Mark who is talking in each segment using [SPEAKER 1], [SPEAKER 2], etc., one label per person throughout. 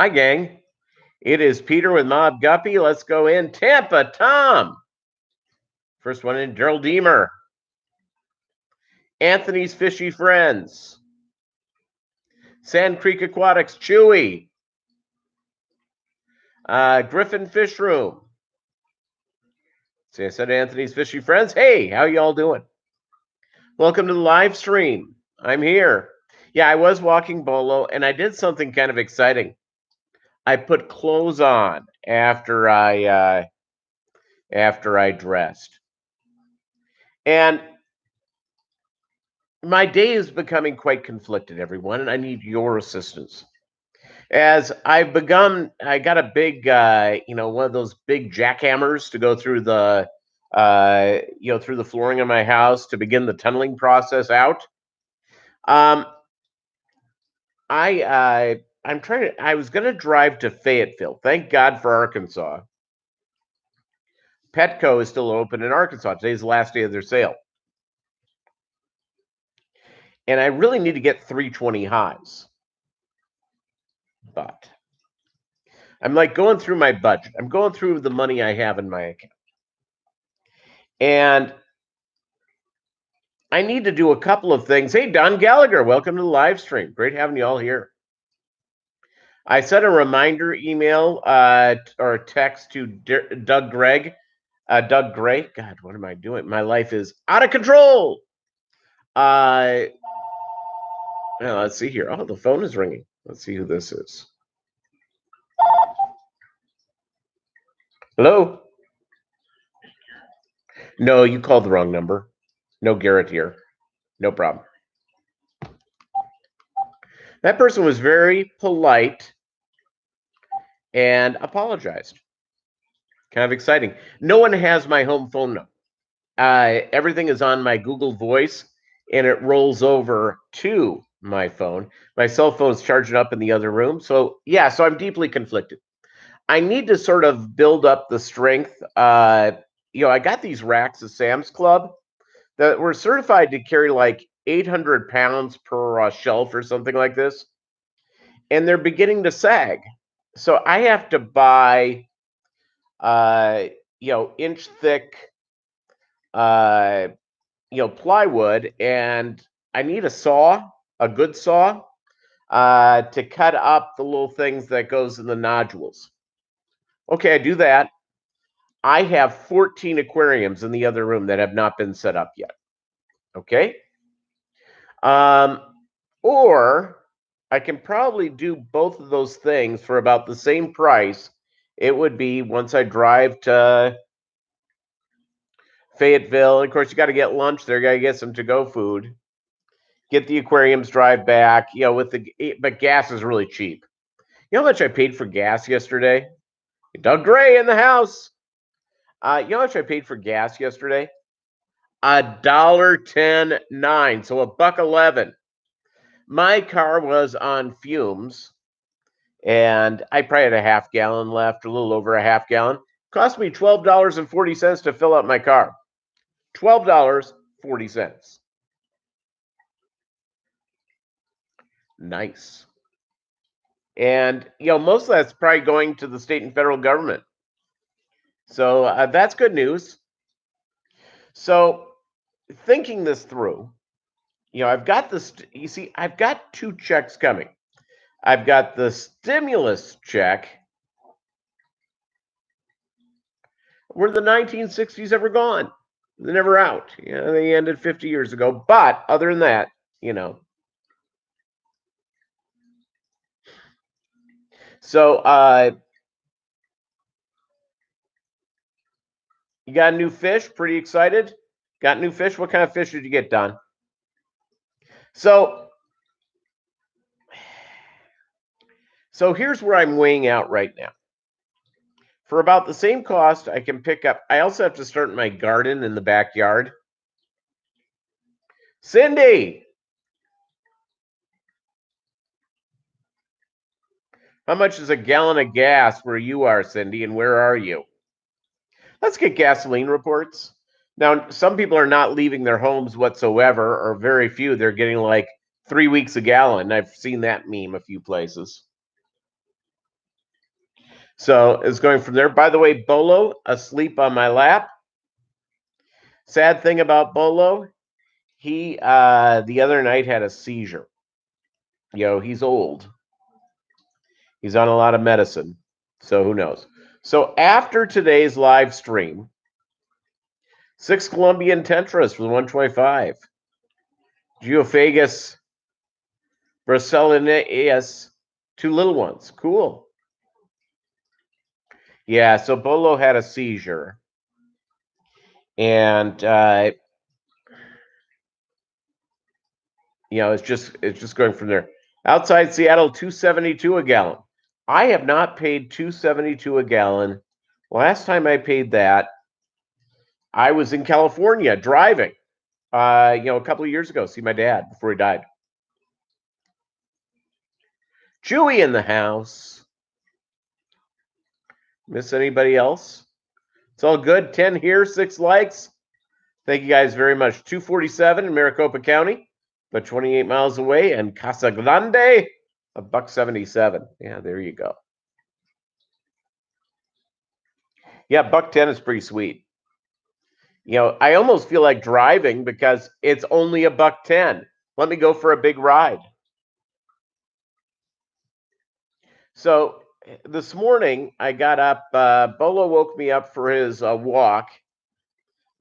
[SPEAKER 1] Hi, gang. It is Peter with Mobb Guppy. Let's go in. Tampa, Tom. First one in, Daryl Deemer. Anthony's Fishy Friends. Sand Creek Aquatics, Chewy. Griffin Fish Room. See, I said Anthony's Fishy Friends. Hey, how y'all doing? Welcome to the live stream. I'm here. Yeah, I was walking Bolo, and I did something kind of exciting. I put clothes on after I dressed, and my day is becoming quite conflicted, everyone, and I need your assistance. As I've begun, I got a big, one of those big jackhammers to go through through the flooring of my house to begin the tunneling process out. Um, I'm trying to. I was going to drive to Fayetteville. Thank God for Arkansas. Petco is still open in Arkansas. Today's the last day of their sale. And I really need to get 320 highs. But I'm like going through my budget. I'm going through the money I have in my account. And I need to do a couple of things. Hey, Don Gallagher, welcome to the live stream. Great having you all here. I sent a reminder email or text to Doug Gray. God, what am I doing? My life is out of control. Let's see here. Oh, the phone is ringing. Let's see who this is. Hello? No, you called the wrong number. No Garrett here. No problem. That person was very polite and apologized. Kind of exciting. No one has my home phone number. Everything is on my Google Voice, and it rolls over to my phone. My cell phone's charging up in the other room. So, yeah, so I'm deeply conflicted. I need to sort of build up the strength. I got these racks at Sam's Club that were certified to carry like 800 pounds per shelf or something like this. And they're beginning to sag. So I have to buy, inch thick, plywood, and I need a saw, a good saw, to cut up the little things that goes in the nodules. Okay, I do that. I have 14 aquariums in the other room that have not been set up yet. Okay. Or I can probably do both of those things for about the same price. It would be once I drive to Fayetteville. Of course, you got to get lunch there. You got to get some to-go food. Get the aquariums, drive back. But gas is really cheap. You know how much I paid for gas yesterday? Doug Gray in the house. You know how much I paid for gas yesterday? $1.10.9, so $1.11. My car was on fumes, and I probably had a half gallon left, a little over a half gallon. Cost me $12.40 to fill up my car. $12.40. Nice. And most of that's probably going to the state and federal government. So that's good news. So thinking this through, I've got this. You see, I've got two checks coming. I've got the stimulus check. Were the 1960s ever gone? They're never out. They ended 50 years ago. But other than that, So you got a new fish? Pretty excited? Got new fish? What kind of fish did you get, Don? So here's where I'm weighing out right now. For about the same cost, I can pick up. I also have to start my garden in the backyard. Cindy! How much is a gallon of gas where you are, Cindy, and where are you? Let's get gasoline reports. Now, some people are not leaving their homes whatsoever, or very few. They're getting like 3 weeks a gallon. I've seen that meme a few places. So it's going from there. By the way, Bolo asleep on my lap. Sad thing about Bolo, he the other night had a seizure. He's old. He's on a lot of medicine. So who knows? So after today's live stream, 6 Colombian Tetras for the 125. Geophagus brasileus, 2 little ones. Cool. Yeah, so Bolo had a seizure. And it's just going from there. Outside Seattle, 272 a gallon. I have not paid 272 a gallon. Last time I paid that, I was in California driving. A couple of years ago, see my dad before he died. Chewy in the house. Miss anybody else? It's all good. 10 here, 6 likes. Thank you guys very much. 247 in Maricopa County, but 28 miles away, and Casa Grande, $1.77. Yeah, there you go. Yeah, $1.10 is pretty sweet. I almost feel like driving because it's only $1.10. Let me go for a big ride. So this morning I got up. Bolo woke me up for his walk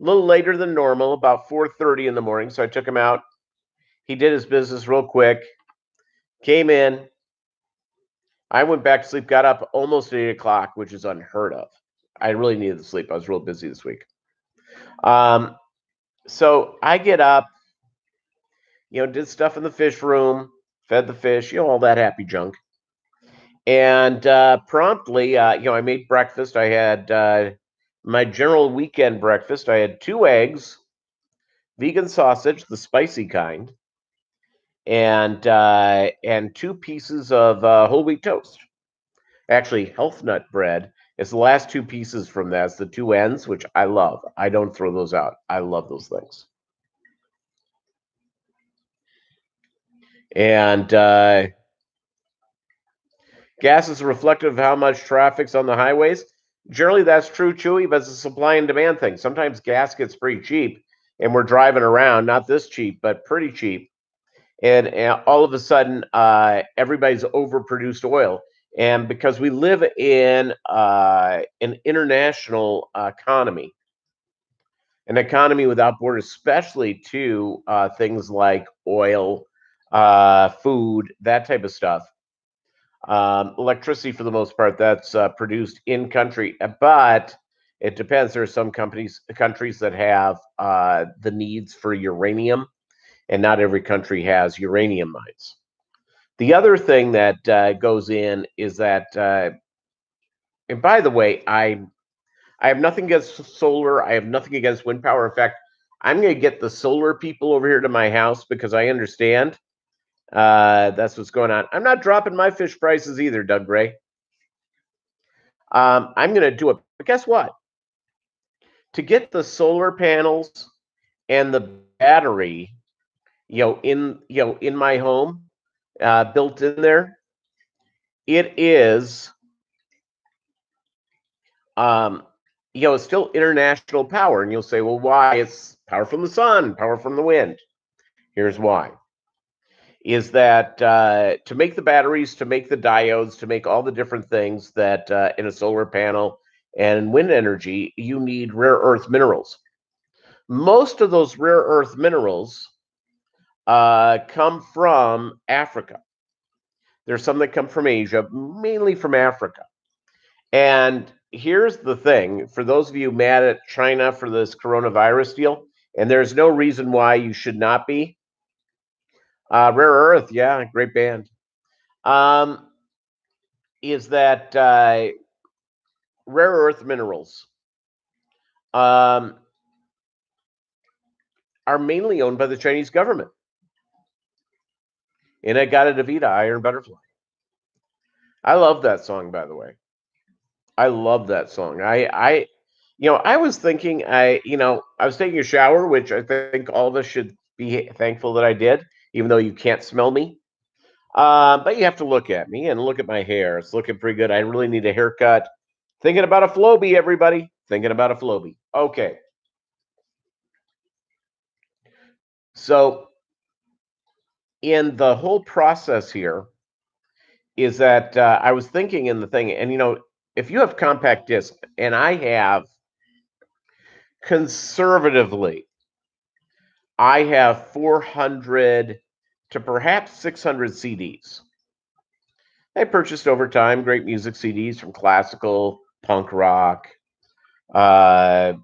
[SPEAKER 1] a little later than normal, about 4:30 in the morning. So I took him out. He did his business real quick. Came in. I went back to sleep. Got up almost at 8 o'clock, which is unheard of. I really needed the sleep. I was real busy this week. So I get up. Did stuff in the fish room, fed the fish, all that happy junk. And promptly, I made breakfast. I had my general weekend breakfast. I had 2 eggs, vegan sausage, the spicy kind, and 2 pieces of whole wheat toast. Actually, health nut bread. It's the last 2 pieces from that. It's the 2 ends, which I love. I don't throw those out. I love those things. And gas is reflective of how much traffic's on the highways. Generally, that's true, Chewy, but it's a supply and demand thing. Sometimes gas gets pretty cheap, and we're driving around, not this cheap, but pretty cheap. And all of a sudden, everybody's overproduced oil. And because we live in an international economy, an economy without borders, especially to things like oil, food, that type of stuff. Electricity, for the most part, that's produced in country, but it depends. There are some countries that have the needs for uranium, and not every country has uranium mines. The other thing that goes in is that, and by the way, I have nothing against solar. I have nothing against wind power. In fact, I'm going to get the solar people over here to my house because I understand that's what's going on. I'm not dropping my fish prices either, Doug Gray. I'm going to do it. But guess what? To get the solar panels and the battery, in my home, built in there, it is, it's still international power. And you'll say, well, why? It's power from the sun, power from the wind. Here's why. Is that to make the batteries, to make the diodes, to make all the different things that in a solar panel and wind energy, you need rare earth minerals. Most of those rare earth minerals come from Africa. There's some that come from Asia, mainly from Africa. And here's the thing, for those of you mad at China for this coronavirus deal, and there's no reason why you should not be, Rare Earth, yeah, great band. Is that rare earth minerals are mainly owned by the Chinese government. Inagata Vida, Iron Butterfly. I love that song, by the way. I love that song. I was thinking, I was taking a shower, which I think all of us should be thankful that I did, even though you can't smell me. But you have to look at me and look at my hair. It's looking pretty good. I really need a haircut. Thinking about a Flowbee, everybody. Thinking about a Flowbee. Okay. So, in the whole process here, is that I was thinking in the thing, and if you have compact disc, and I have conservatively, I have 400 to perhaps 600 CDs. I purchased over time great music CDs from classical, punk rock, a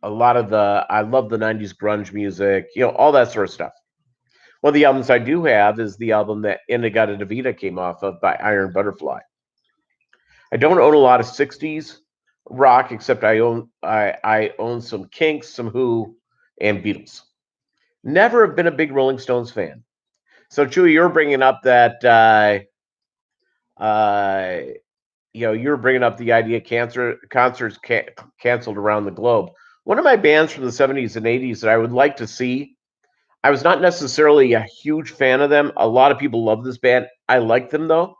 [SPEAKER 1] lot of I love the 90s grunge music, all that sort of stuff. One of the albums I do have is the album that Inagata Davida came off of by Iron Butterfly. I don't own a lot of 60s rock, except I own some Kinks, some Who, and Beatles. Never have been a big Rolling Stones fan. So Chewy, you're bringing up that you're bringing up the idea concerts canceled around the globe. One of my bands from the 70s and 80s that I would like to see. I was not necessarily a huge fan of them. A lot of people love this band. I like them though.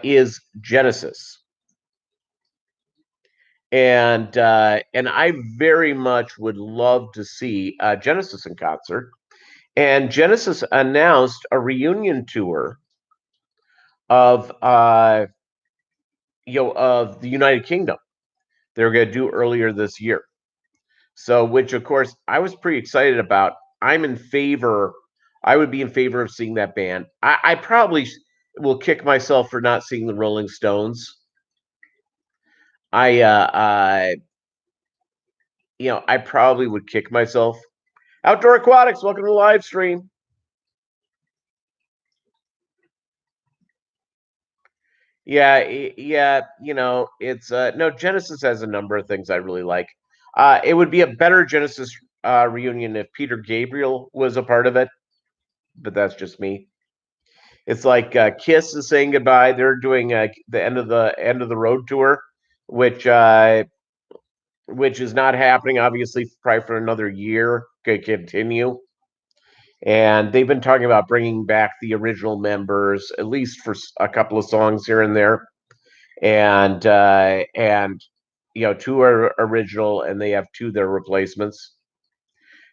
[SPEAKER 1] Is Genesis, and I very much would love to see Genesis in concert. And Genesis announced a reunion tour of of the United Kingdom. They were going to do earlier this year. So, which of course I was pretty excited about. I'm in favor. I would be in favor of seeing that band. I probably will kick myself for not seeing the Rolling Stones. I probably would kick myself. Outdoor Aquatics, welcome to the live stream. Yeah, it's no, Genesis has a number of things I really like. It would be a better Genesis reunion if Peter Gabriel was a part of it, but that's just me. It's like Kiss is saying goodbye. They're doing the end of the road tour, which is not happening obviously probably for another year. Could continue, and they've been talking about bringing back the original members at least for a couple of songs here and there, and two are original, and they have two that are replacements.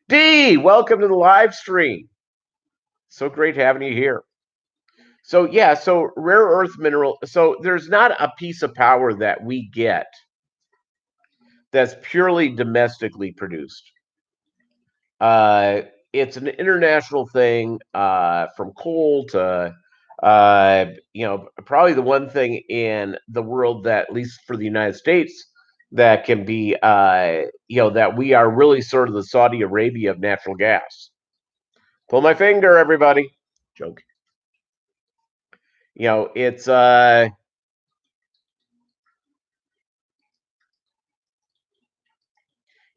[SPEAKER 1] D, welcome to the live stream. So great having you here. So yeah, so rare earth mineral. So there's not a piece of power that we get that's purely domestically produced. Uh, it's an international thing, from coal to probably the one thing in the world that, at least for the United States, that can be that we are really sort of the Saudi Arabia of natural gas. Pull my finger, everybody. Joke. It's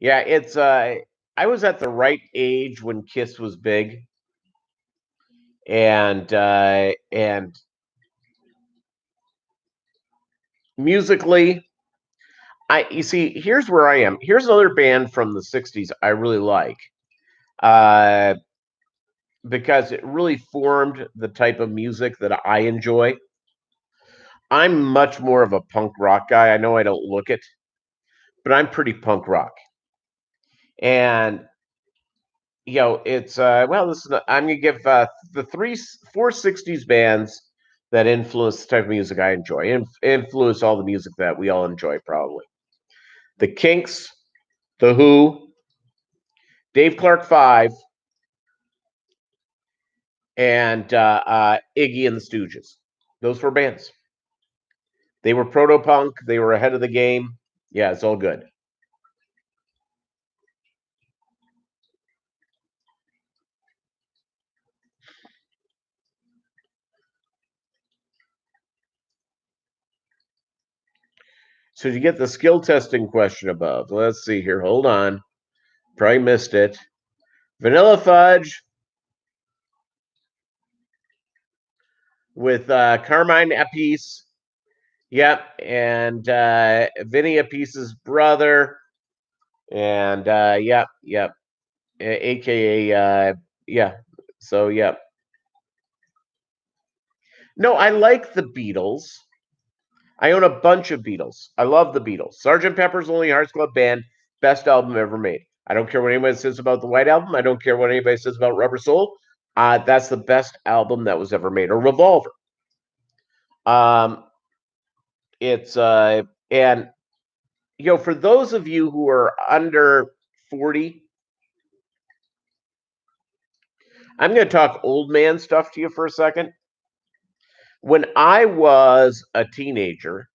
[SPEAKER 1] yeah, it's I was at the right age when Kiss was big, and musically, you see, here's where I am. Here's another band from the 60s I really like. Uh because it really formed the type of music that I enjoy. I'm much more of a punk rock guy. I know I don't look it, but I'm pretty punk rock. And it's well, listen, I'm gonna give the four 60s bands that influence the type of music I enjoy, and influence all the music that we all enjoy, probably. The Kinks, the Who, Dave Clark 5, and Iggy and the Stooges. Those four bands. They were proto punk. They were ahead of the game. Yeah, it's all good. So you get the skill testing question above. Let's see here. Hold on. Probably missed it. Vanilla Fudge with Carmine Appice. Yep. And Vinny Appice's brother. And yep. AKA, yeah. So, yep. No, I like the Beatles. I own a bunch of Beatles. I love the Beatles. Sgt. Pepper's Lonely Hearts Club Band, best album ever made. I don't care what anybody says about the White Album. I don't care what anybody says about Rubber Soul. That's the best album that was ever made. Or Revolver. Um, it's and for those of you who are under 40, I'm going to talk old man stuff to you for a second. When I was a teenager,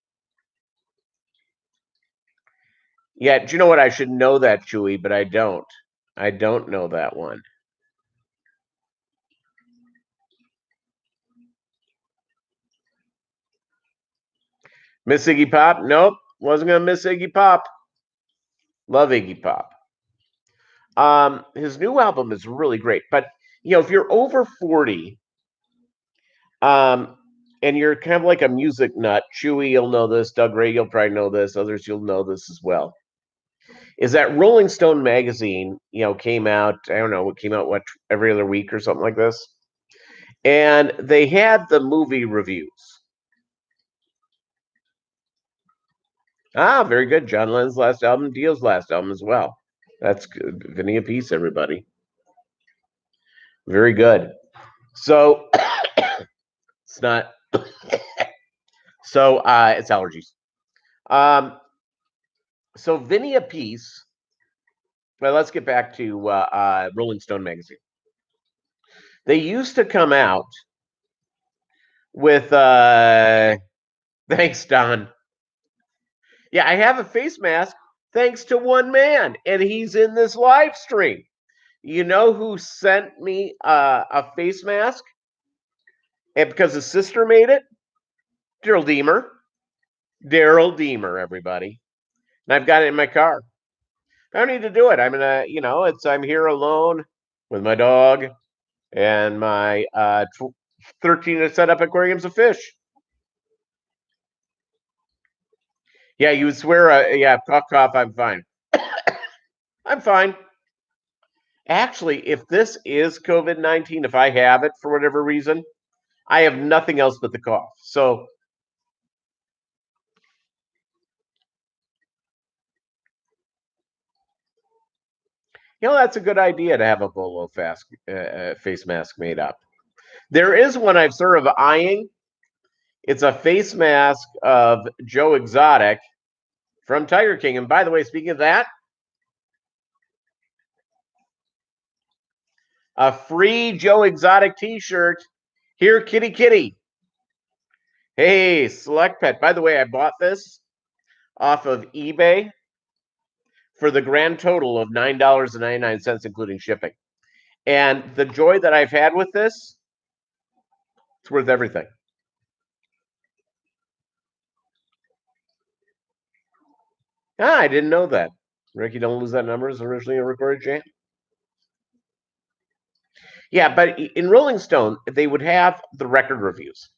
[SPEAKER 1] yeah, do you know what? I should know that, Chewy, but I don't. I don't know that one. Miss Iggy Pop? Nope. Wasn't going to miss Iggy Pop. Love Iggy Pop. His new album is really great. But, if you're over 40, and you're kind of like a music nut, Chewy, you'll know this. Doug Ray, you'll probably know this. Others, you'll know this as well. Is that Rolling Stone magazine, came out, I don't know, it came out, every other week or something like this? And they had the movie reviews. Ah, very good. John Lennon's last album, Dio's last album as well. That's good. Vinny a piece, everybody. Very good. So it's not. So it's allergies. So Vinny a piece. Well, let's get back to Rolling Stone magazine. They used to come out with thanks, Don. Yeah, I have a face mask thanks to one man, and he's in this live stream. You know who sent me a face mask? And because his sister made it? Daryl Deemer. Daryl Deemer, everybody. And I've got it in my car. I don't need to do it. I'm I'm here alone with my dog and my 13 set up aquariums of fish. Yeah, you would swear, cough, I'm fine. I'm fine. Actually, if this is COVID-19, if I have it for whatever reason, I have nothing else but the cough. So, that's a good idea to have a bolo face mask made up. There is one I've sort of eyeing. It's a face mask of Joe Exotic from Tiger King. And by the way, speaking of that, a free Joe Exotic t-shirt. Here, kitty kitty. Hey, Select Pet. By the way, I bought this off of eBay for the grand total of $9.99, including shipping. And the joy that I've had with this, it's worth everything. I didn't know that. Ricky, don't lose that number is originally a recorded jam. Yeah, but in Rolling Stone, they would have the record reviews.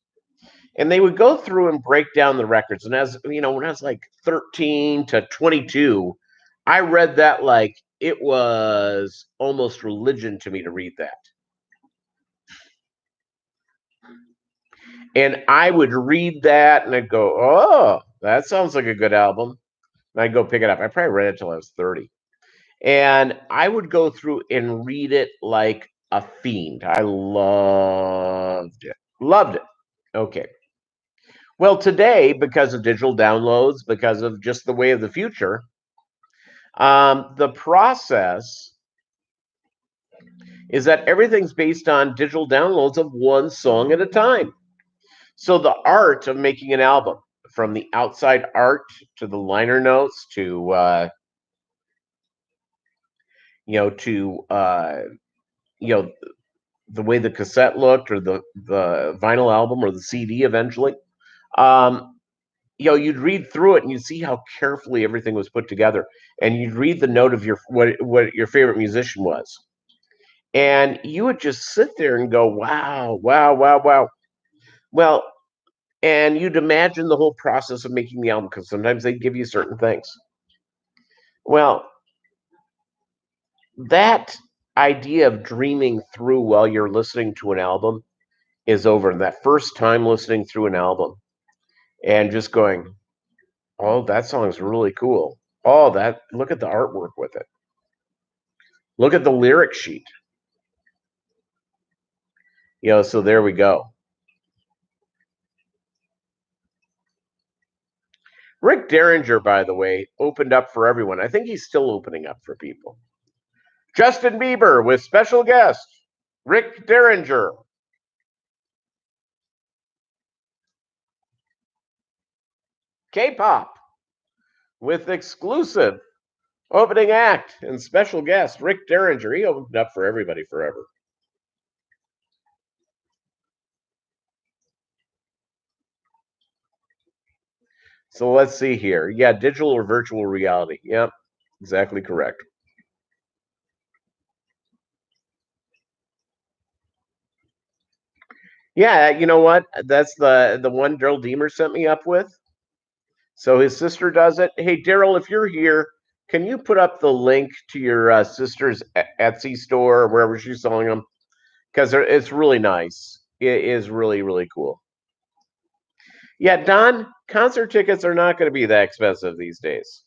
[SPEAKER 1] And they would go through and break down the records. And as when I was like 13 to 22, I read that like it was almost religion to me to read that. And I would read that and I'd go, oh, that sounds like a good album. And I'd go pick it up. I probably read it till I was 30. And I would go through and read it like a fiend. I loved it. Loved it. Okay. Well, today, because of digital downloads, because of just the way of the future, the process is that everything's based on digital downloads of one song at a time. So the art of making an album, from the outside art to the liner notes to the way the cassette looked or the vinyl album or the CD eventually. You'd read through it and you'd see how carefully everything was put together, and you'd read the note of what your favorite musician was, and you would just sit there and go, wow, wow, wow, wow. Well, and you'd imagine the whole process of making the album, because sometimes they give you certain things. Well, that idea of dreaming through while you're listening to an album is over. And that first time listening through an album and just going, oh, that song's really cool. Oh, look at the artwork with it. Look at the lyric sheet. So there we go. Rick Derringer, by the way, opened up for everyone. I think he's still opening up for people. Justin Bieber with special guest Rick Derringer. K-pop with exclusive opening act and special guest Rick Derringer. He opened up for everybody forever. So let's see here. Yeah, digital or virtual reality. Yep, exactly correct. Yeah, you know what? That's the one Daryl Deemer sent me up with. So his sister does it. Hey, Daryl, if you're here, can you put up the link to your sister's Etsy store or wherever she's selling them? Because it's really nice. It is really, really cool. Yeah, Don, concert tickets are not going to be that expensive these days.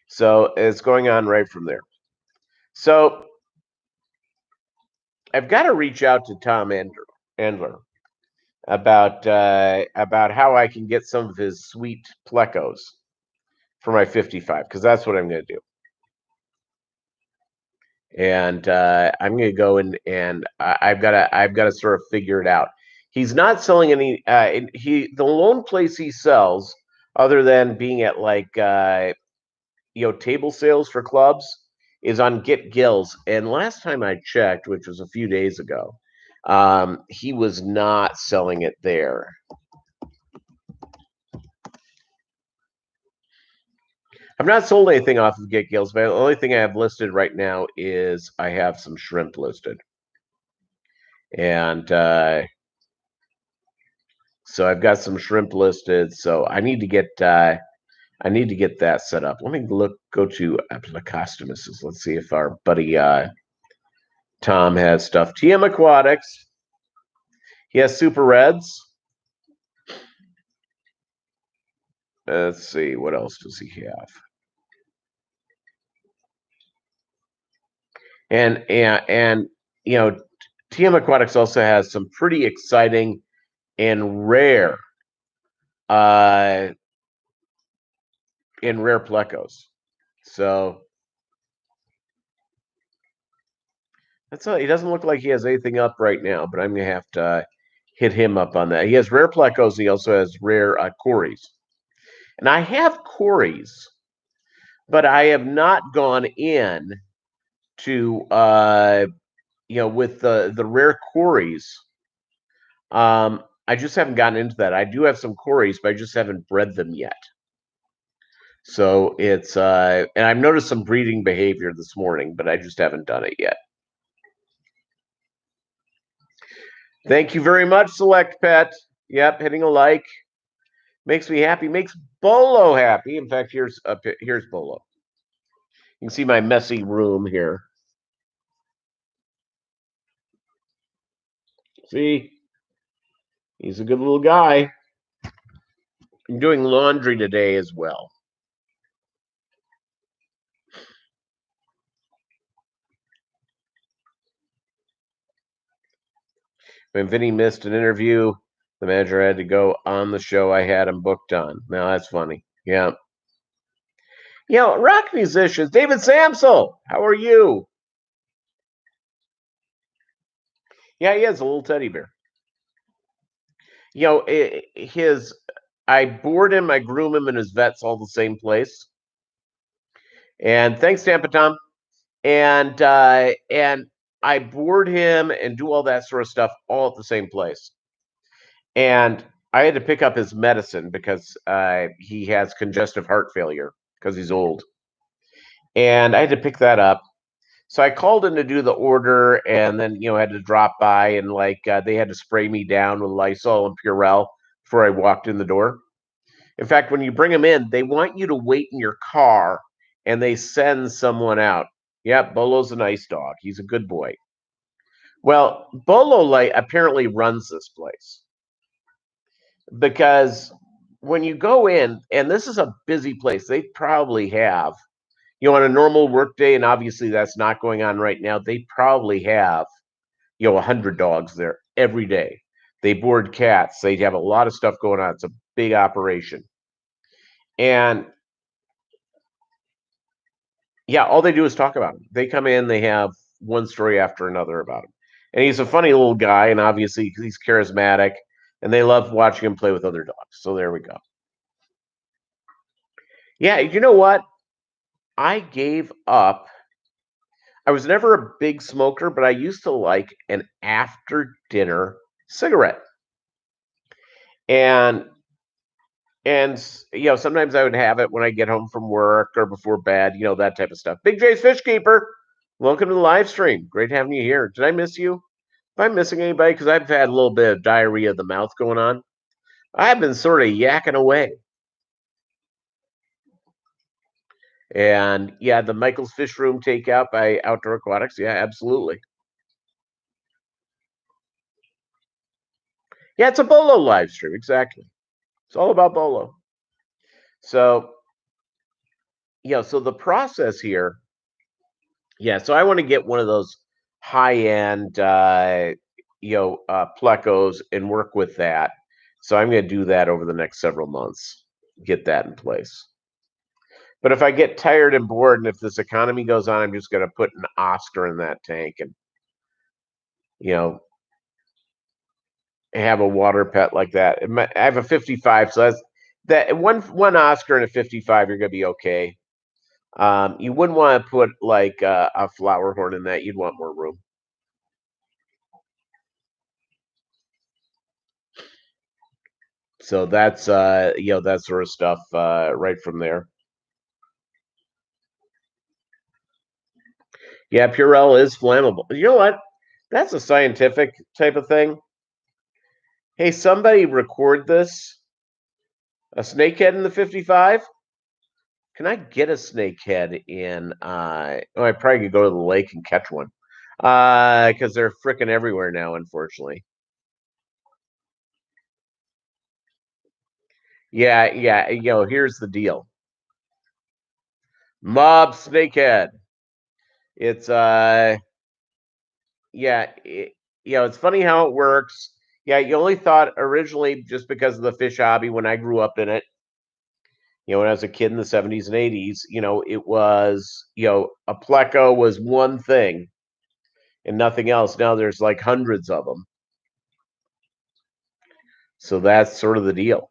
[SPEAKER 1] So it's going on right from there. So I've got to reach out to Tom Endler about how I can get some of his sweet plecos for my 55 because that's what I'm going to do. And I'm going to go and I've got to sort of figure it out. He's not selling any. The lone place he sells, other than being at like table sales for clubs, is on Get Gills. And last time I checked, which was a few days ago, he was not selling it there. I've not sold anything off of Get Gills, but the only thing I have listed right now is I have some shrimp listed. And so I've got some shrimp listed. So I need to get that set up. Let me go to Applicostomuses. Let's see if our buddy Tom has stuff. TM Aquatics. He has Super Reds. Let's see, what else does he have? And TM Aquatics also has some pretty exciting and rare plecos. So that's all. He doesn't look like he has anything up right now, but I'm gonna have to hit him up on that. He has rare plecos. He also has rare Corys, and I have Corys, but I have not gone in to with the rare Corys. I just haven't gotten into that. I do have some Corys, but I just haven't bred them yet. So it's and I've noticed some breeding behavior this morning, but I just haven't done it yet. Thank you very much, Select Pet. Yep, hitting a like makes me happy. Makes Bolo happy. In fact, here's Bolo. You can see my messy room here. See, he's a good little guy. I'm doing laundry today as well. When Vinny missed an interview, the manager had to go on the show I had him booked on. Now that's funny. Yeah. Rock musicians. David Samsel, how are you? Yeah, he has a little teddy bear. I board him, I groom him, and his vet's all the same place. And thanks, Tampa Tom. And I board him and do all that sort of stuff all at the same place. And I had to pick up his medicine because he has congestive heart failure because he's old. And I had to pick that up. So I called in to do the order and then, had to drop by and they had to spray me down with Lysol and Purell before I walked in the door. In fact, when you bring them in, they want you to wait in your car and they send someone out. Yep, Bolo's a nice dog. He's a good boy. Well, Bolo Light apparently runs this place because when you go in, and this is a busy place, they probably have, on a normal work day, and obviously that's not going on right now, they probably have, 100 dogs there every day. They board cats. They have a lot of stuff going on. It's a big operation. And yeah, all they do is talk about him. They come in, they have one story after another about him. And he's a funny little guy, and obviously he's charismatic, and they love watching him play with other dogs. So there we go. Yeah, you know what? I gave up. I was never a big smoker, but I used to like an after dinner cigarette. And sometimes I would have it when I get home from work or before bed, that type of stuff. Big J's Fish Keeper, welcome to the live stream. Great having you here. Did I miss you? If I'm missing anybody, because I've had a little bit of diarrhea of the mouth going on, I've been sort of yakking away. And yeah, the Michael's Fish Room takeout by Outdoor Aquatics. Yeah, absolutely. Yeah, it's a Bolo live stream. Exactly. It's all about Bolo. So, so the process here, so I want to get one of those high-end, plecos and work with that. So I'm going to do that over the next several months, get that in place. But if I get tired and bored, and if this economy goes on, I'm just going to put an Oscar in that tank and, have a water pet like that. I have a 55, so that's that one Oscar and a 55. You're going to be okay. You wouldn't want to put like a flower horn in that. You'd want more room. So that's that sort of stuff right from there. Yeah, Purell is flammable. You know what? That's a scientific type of thing. Hey, somebody record this. A snakehead in the 55? Can I get a snakehead in I probably could go to the lake and catch one. Because they're freaking everywhere now, unfortunately. Yeah, here's the deal. Mobb snakehead. It's it's funny how it works. Yeah, you only thought originally just because of the fish hobby when I grew up in it. When I was a kid in the 70s and 80s, it was, a pleco was one thing and nothing else. Now there's like hundreds of them. So that's sort of the deal.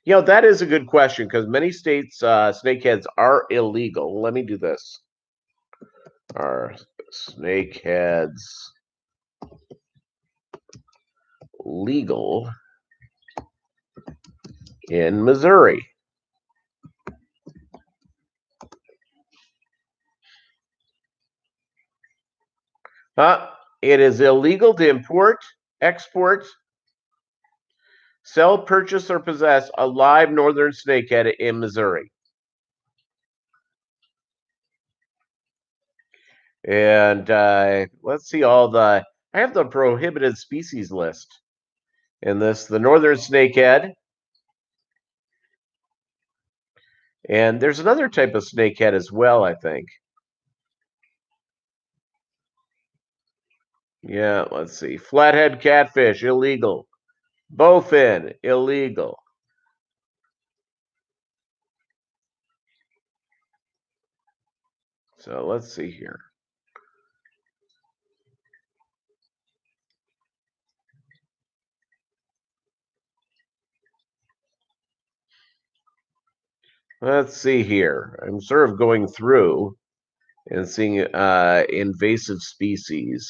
[SPEAKER 1] That is a good question because many states snakeheads are illegal. Let me do this. Are snakeheads legal in Missouri? It is illegal to import, export, sell, purchase, or possess a live northern snakehead in Missouri. And let's see I have the prohibited species list in this. The northern snakehead. And there's another type of snakehead as well, I think. Yeah, let's see. Flathead catfish, illegal. Bowfin, illegal. So let's see here. Let's see here. I'm sort of going through and seeing invasive species.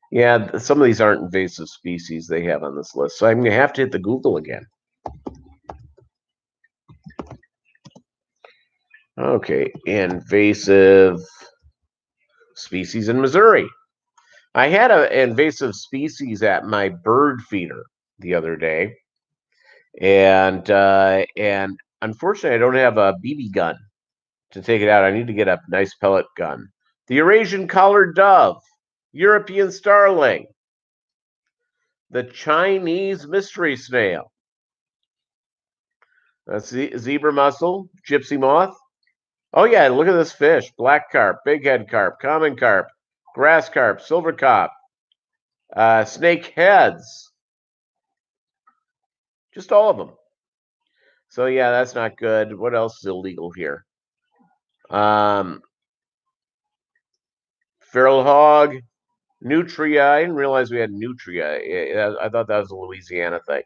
[SPEAKER 1] Yeah, some of these aren't invasive species they have on this list. So I'm going to have to hit the Google again. Okay, invasive species in Missouri. I had an invasive species at my bird feeder the other day, and unfortunately, I don't have a BB gun to take it out. I need to get a nice pellet gun. The Eurasian collared dove, European starling, the Chinese mystery snail, zebra mussel, gypsy moth. Oh yeah, look at this fish: black carp, bighead carp, common carp, grass carp, silver carp, snake heads, just all of them. So yeah, that's not good. What else is illegal here? Feral hog, nutria. I didn't realize we had nutria. I thought that was a Louisiana thing.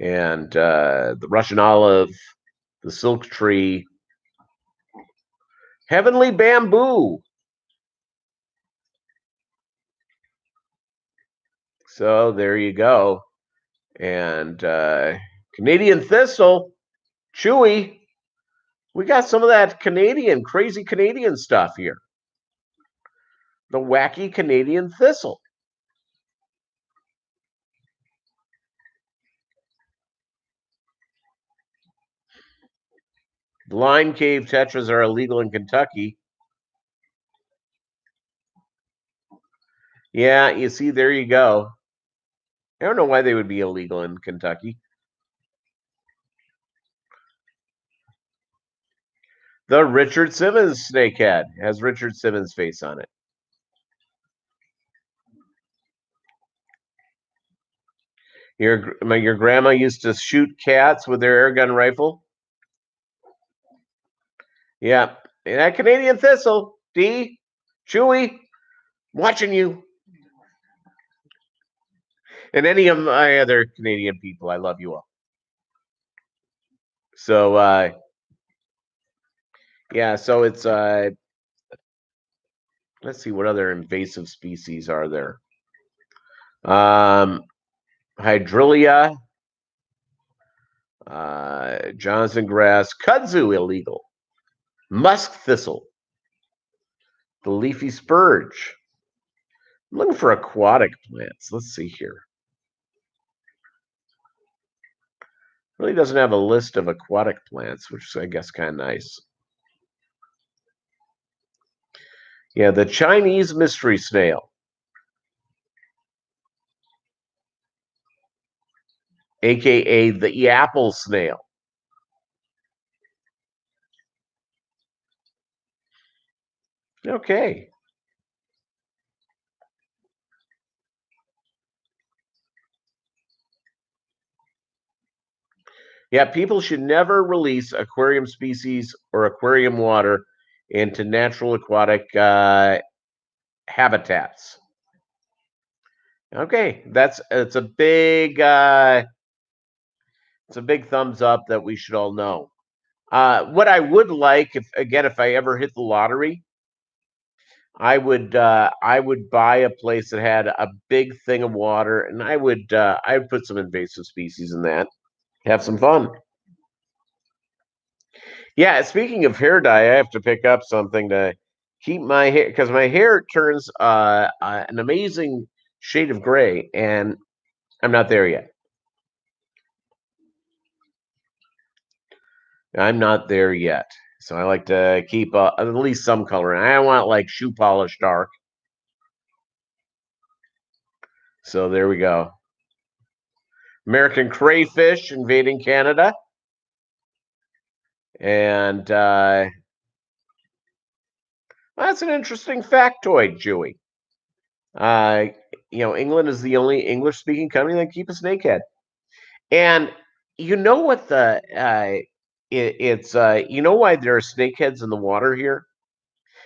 [SPEAKER 1] And the Russian olive, the silk tree, heavenly bamboo. So there you go. And Canadian thistle, chewy. We got some of that crazy Canadian stuff here. The wacky Canadian thistle. Blind cave tetras are illegal in Kentucky. Yeah, you see, there you go. I don't know why they would be illegal in Kentucky. The Richard Simmons snakehead has Richard Simmons' face on it. Your grandma used to shoot cats with their air gun rifle. Yeah, and that Canadian thistle, D, Chewy, watching you. And any of my other Canadian people, I love you all. So yeah, so it's let's see what other invasive species are there. Hydrillia, Johnson grass, kudzu illegal, musk thistle, the leafy spurge. I'm looking for aquatic plants. Let's see here. Really doesn't have a list of aquatic plants, which is, I guess, kind of nice. Yeah, the Chinese mystery snail, aka the apple snail. Okay. Yeah, people should never release aquarium species or aquarium water into natural aquatic habitats. Okay, it's a big thumbs up that we should all know. What I would like, if I ever hit the lottery, I would buy a place that had a big thing of water, and I would put some invasive species in that. Have some fun. Yeah, speaking of hair dye, I have to pick up something to keep my hair, because my hair turns an amazing shade of gray, and I'm not there yet. I'm not there yet. So I like to keep at least some color. And I want like shoe polish dark. So there we go. American crayfish invading Canada. And that's an interesting factoid, Jewy. England is the only English-speaking country that keep a snakehead. And you know what you know why there are snakeheads in the water here?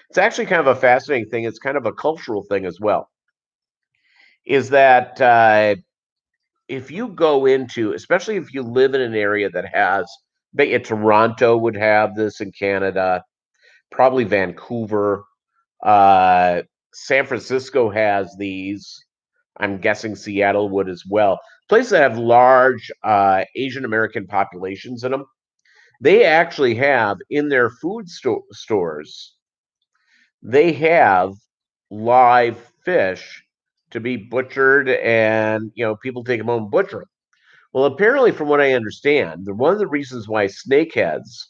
[SPEAKER 1] It's actually kind of a fascinating thing. It's kind of a cultural thing as well. Is that if you go into, especially if you live in an area that has, Toronto would have this in Canada, probably Vancouver, San Francisco has these. I'm guessing Seattle would as well. Places that have large Asian American populations in them, they actually have in their food stores, they have live fish to be butchered, and people take them home and butcher them. Well, apparently, from what I understand, one of the reasons why snakeheads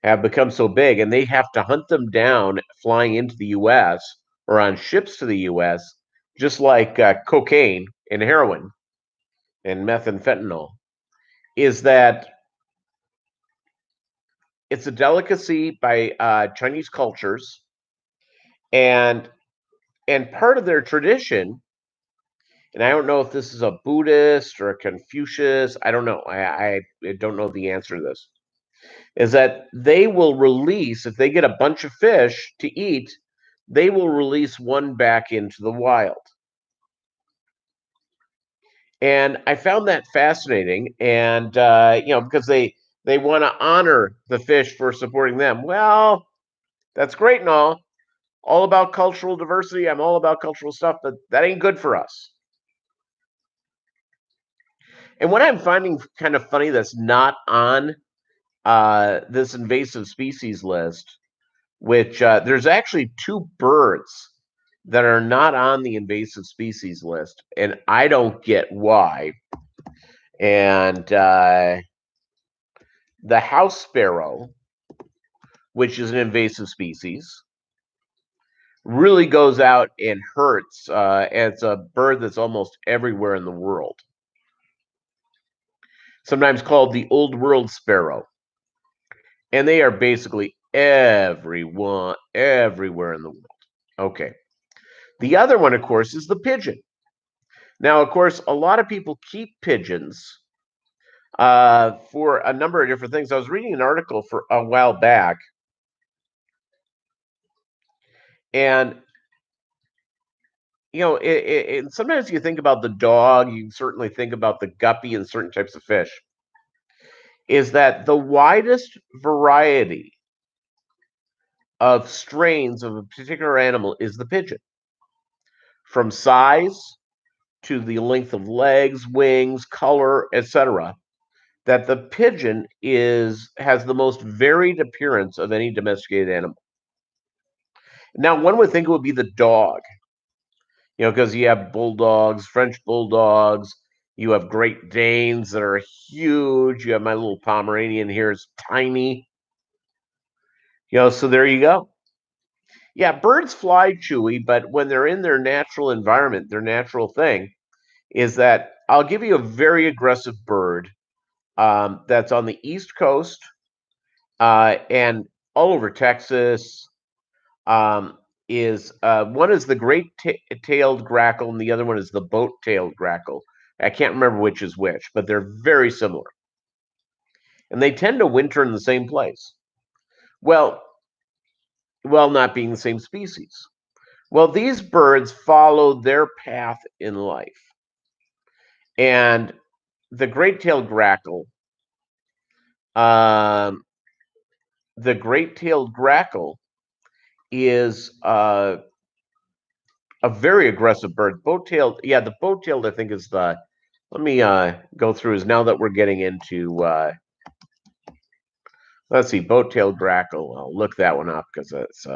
[SPEAKER 1] have become so big, and they have to hunt them down flying into the U.S. or on ships to the U.S., just like cocaine and heroin and methamphetamine, is that it's a delicacy by Chinese cultures, and part of their tradition. And I don't know if this is a Buddhist or a Confucius. I don't know. I don't know the answer to this. Is that they will release, if they get a bunch of fish to eat, they will release one back into the wild. And I found that fascinating. And, because they want to honor the fish for supporting them. Well, that's great and all about cultural diversity. I'm all about cultural stuff, but that ain't good for us. And what I'm finding kind of funny that's not on this invasive species list, which there's actually two birds that are not on the invasive species list, and I don't get why. And the house sparrow, which is an invasive species, really goes out and hurts. It's a bird that's almost everywhere in the world, sometimes called the old world sparrow. And they are basically everywhere in the world. Okay. The other one, of course, is the pigeon. Now, of course, a lot of people keep pigeons for a number of different things. I was reading an article for a while back, and sometimes you think about the dog, you certainly think about the guppy and certain types of fish. Is that the widest variety of strains of a particular animal is the pigeon, from size to the length of legs, wings, color, etc. That the pigeon has the most varied appearance of any domesticated animal. Now, one would think it would be the dog, because you have bulldogs, French bulldogs, you have Great Danes that are huge. You have my little Pomeranian here is tiny. So there you go. Yeah, birds fly, Chewy, but when they're in their natural environment, their natural thing is that I'll give you a very aggressive bird that's on the East Coast and all over Texas. Is one is the great-tailed grackle, and the other one is the boat-tailed grackle. I can't remember which is which, but they're very similar, and they tend to winter in the same place. Well, not being the same species. Well, these birds follow their path in life, and the great-tailed grackle, the great-tailed grackle is a very aggressive bird. Boat-tailed, yeah, the boat-tailed I think is the. Let me go through. Is now that we're getting into. Let's see, boat-tailed grackle. I'll look that one up because it's.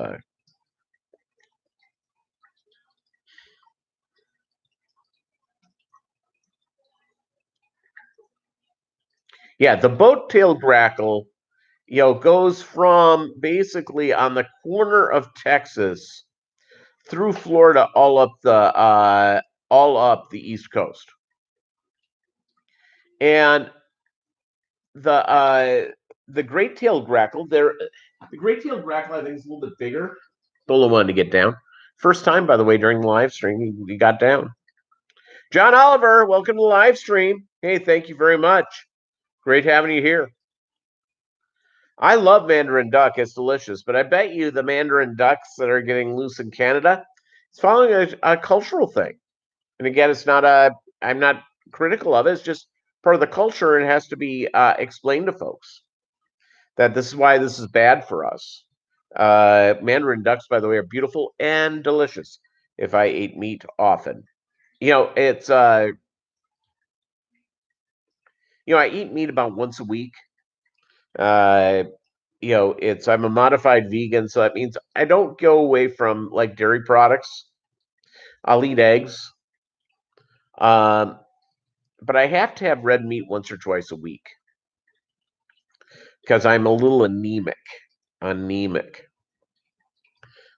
[SPEAKER 1] Yeah, the boat-tailed grackle, goes from basically on the corner of Texas through Florida, all up the East Coast, and the great-tailed grackle. The great-tailed grackle, I think, is a little bit bigger. Bolo wanted to get down. First time, by the way, during the live stream, he got down. John Oliver, welcome to the live stream. Hey, thank you very much. Great having you here. I love Mandarin duck. It's delicious. But I bet you the Mandarin ducks that are getting loose in Canada, it's following a cultural thing. And again, I'm not critical of it. It's just part of the culture, and it has to be explained to folks that this is why this is bad for us. Mandarin ducks, by the way, are beautiful and delicious if I ate meat often. It's I eat meat about once a week. I'm a modified vegan, so that means I don't go away from like dairy products. I'll eat eggs. But I have to have red meat once or twice a week. because I'm a little anemic.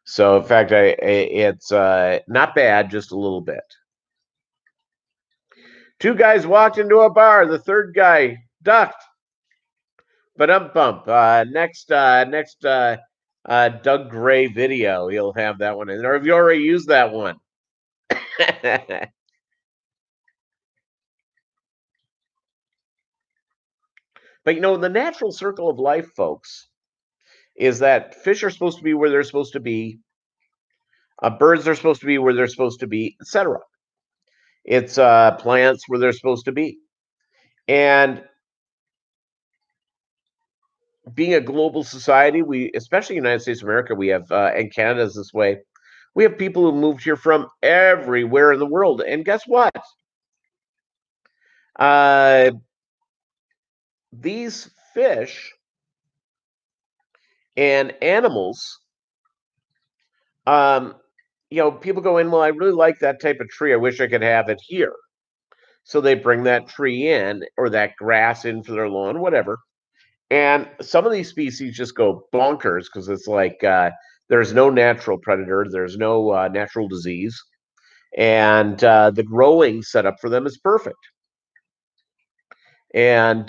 [SPEAKER 1] So in fact, it's not bad, just a little bit. Two guys walked into a bar. The third guy ducked. But bump. Next Doug Gray video, he'll have that one in there. Have you already used that one? But the natural circle of life, folks, is that fish are supposed to be where they're supposed to be, birds are supposed to be where they're supposed to be, etc. It's plants where they're supposed to be. And being a global society, we, especially United States of America, we have, and Canada's this way, we have people who moved here from everywhere in the world. And guess what? These fish and animals, people go in, well, I really like that type of tree. I wish I could have it here. So they bring that tree in or that grass in for their lawn, whatever. And some of these species just go bonkers because it's like there's no natural predator, there's no natural disease, and the growing setup for them is perfect. And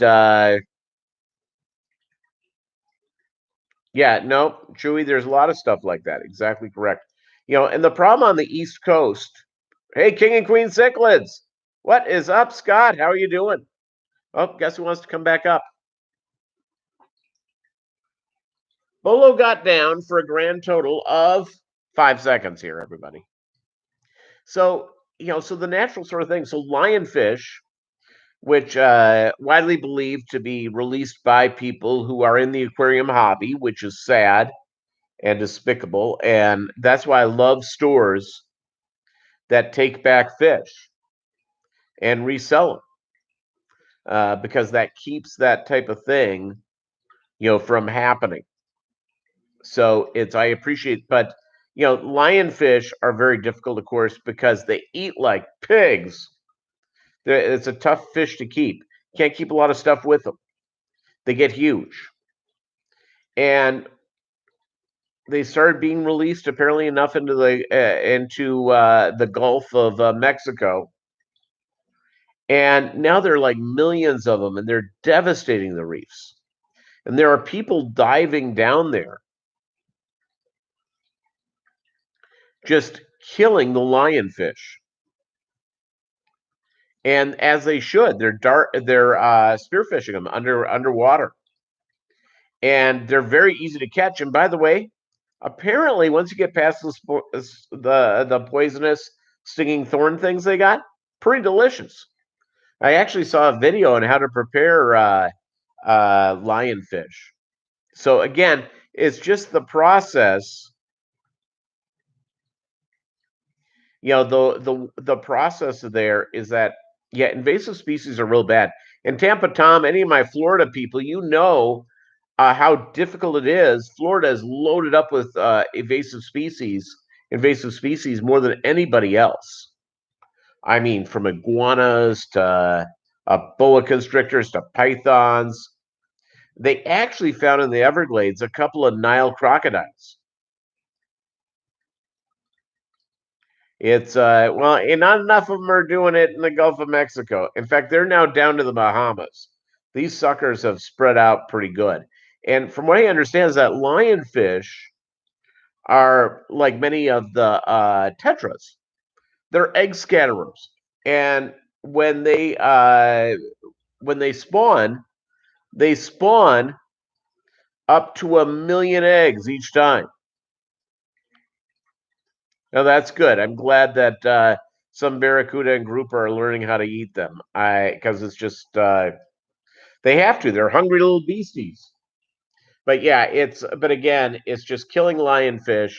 [SPEAKER 1] yeah, no, Chewy, there's a lot of stuff like that. Exactly correct. And the problem on the East Coast, hey, King and Queen Cichlids, what is up, Scott? How are you doing? Oh, guess who wants to come back up? Bolo got down for a grand total of 5 seconds here, everybody. So, so the natural sort of thing. So lionfish, which widely believed to be released by people who are in the aquarium hobby, which is sad and despicable. And that's why I love stores that take back fish and resell them, because that keeps that type of thing, from happening. So I appreciate, but lionfish are very difficult, of course, because they eat like pigs. It's a tough fish to keep. Can't keep a lot of stuff with them. They get huge. And they started being released apparently enough into the Gulf of Mexico. And now there are like millions of them, and they're devastating the reefs. And there are people diving down there, just killing the lionfish. And as they should, they're spearfishing them underwater, and they're very easy to catch. And by the way, apparently, once you get past the poisonous, stinging thorn things they got, pretty delicious. I actually saw a video on how to prepare lionfish. So again, it's just the process. The process there is that, yeah, invasive species are real bad. And Tampa Tom, any of my Florida people, how difficult it is. Florida is loaded up with invasive species more than anybody else. I mean, from iguanas to boa constrictors to pythons. They actually found in the Everglades a couple of Nile crocodiles. It's well, and not enough of them are doing it in the Gulf of Mexico. In fact, they're now down to the Bahamas. These suckers have spread out pretty good. And from what I understand is that lionfish are like many of the tetras. They're egg scatterers. And when they spawn, they spawn up to 1 million eggs each time. Now that's good. I'm glad that some barracuda and grouper are learning how to eat them. Because it's just they have to. They're hungry little beasties. But yeah, but again, it's just killing lionfish.